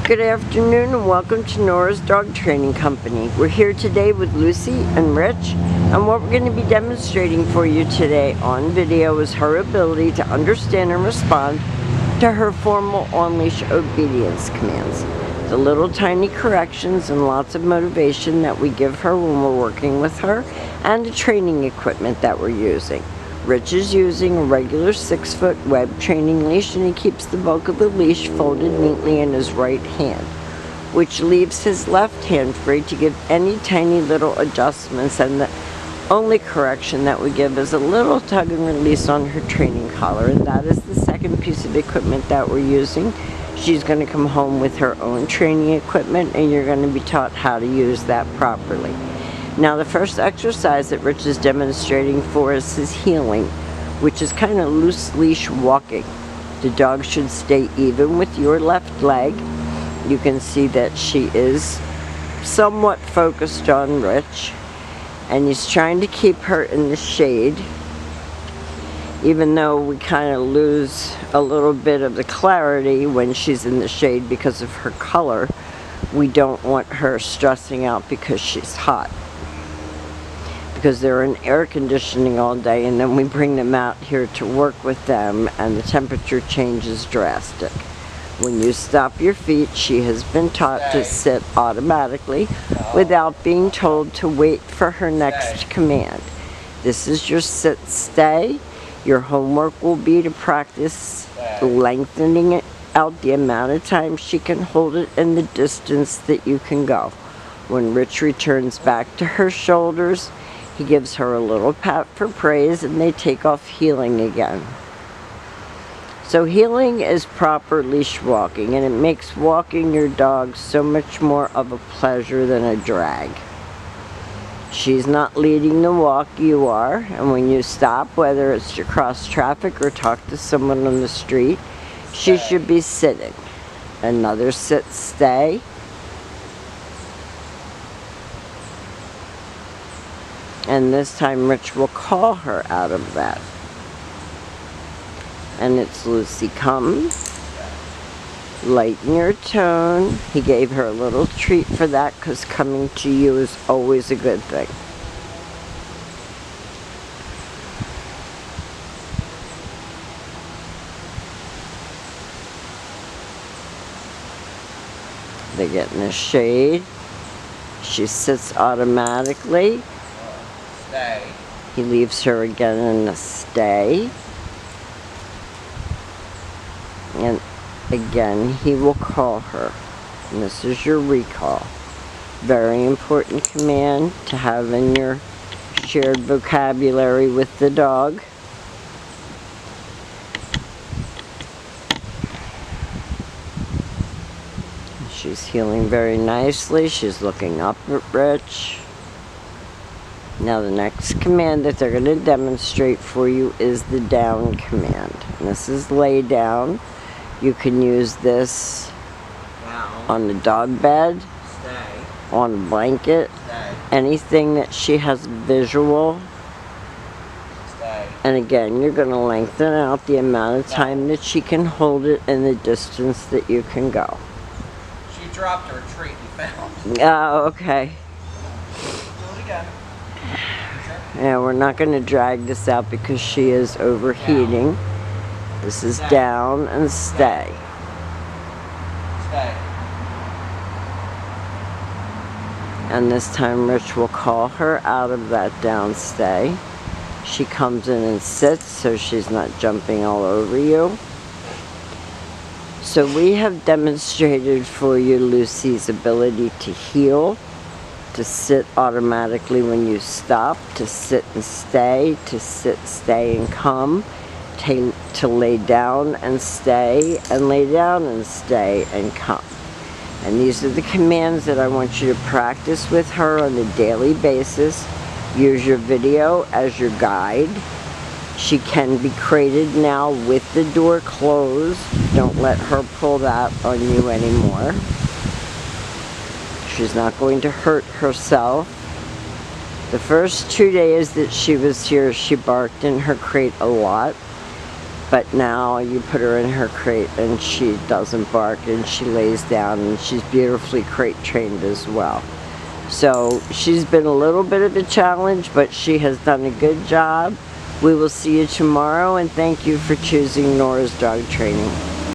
Good afternoon and welcome to Nora's Dog Training Company. We're here today with Lucy and Rich, and what we're going to be demonstrating for you today on video is her ability to understand and respond to her formal on-leash obedience commands. The little tiny corrections and lots of motivation that we give her when we're working with her, and the training equipment that we're using. Rich is using a regular 6-foot web training leash, and he keeps the bulk of the leash folded neatly in his right hand, which leaves his left hand free to give any tiny little adjustments, and the only correction that we give is a little tug and release on her training collar, and that is the second piece of equipment that we're using. She's going to come home with her own training equipment, and you're going to be taught how to use that properly. Now, the first exercise that Rich is demonstrating for us is heeling, which is kind of loose leash walking. The dog should stay even with your left leg. You can see that she is somewhat focused on Rich, and he's trying to keep her in the shade, even though we kind of lose a little bit of the clarity when she's in the shade because of her color. We don't want her stressing out because she's hot, because they're in air conditioning all day, and then we bring them out here to work with them and the temperature changes drastic. When you stop your feet, she has been taught to sit automatically without being told to wait for her next command. This is your sit stay. Your homework will be to practice lengthening it out the amount of time she can hold it and the distance that you can go. When Rich returns back to her shoulders, he gives her a little pat for praise, and they take off heeling again. So heeling is proper leash walking, and it makes walking your dog so much more of a pleasure than a drag. She's not leading the walk, you are, and when you stop, whether it's to cross traffic or talk to someone on the street, she should be sitting. Another sit stay. And this time Rich will call her out of that. And it's Lucy, come. Lighten your tone. He gave her a little treat for that, because coming to you is always a good thing. They get in the shade. She sits automatically. Stay. He leaves her again in a stay. And again, he will call her. And this is your recall. Very important command to have in your shared vocabulary with the dog. She's heeling very nicely. She's looking up at Rich. Now the next command that they're going to demonstrate for you is the down command. And this is lay down. You can use this on the dog bed, on a blanket, anything that she has visual. And again, you're going to lengthen out the amount of time that she can hold it and the distance that you can go. She dropped her treat and found. Oh, okay. Do it again. Yeah, we're not going to drag this out because she is overheating. This is down and stay. Stay. And this time Rich will call her out of that down stay. She comes in and sits so she's not jumping all over you. So we have demonstrated for you Lucy's ability to heel, to sit automatically when you stop, to sit and stay, to sit, stay, and come, to lay down and stay, and lay down and stay and come. And these are the commands that I want you to practice with her on a daily basis. Use your video as your guide. She can be crated now with the door closed. Don't let her pull that on you anymore. She's not going to hurt herself. The first 2 days that she was here, she barked in her crate a lot. but now you put her in her crate and she doesn't bark and she lays down, and she's beautifully crate trained as well. So she's been a little bit of a challenge, but she has done a good job. We will see you tomorrow, and thank you for choosing Nora's Dog Training.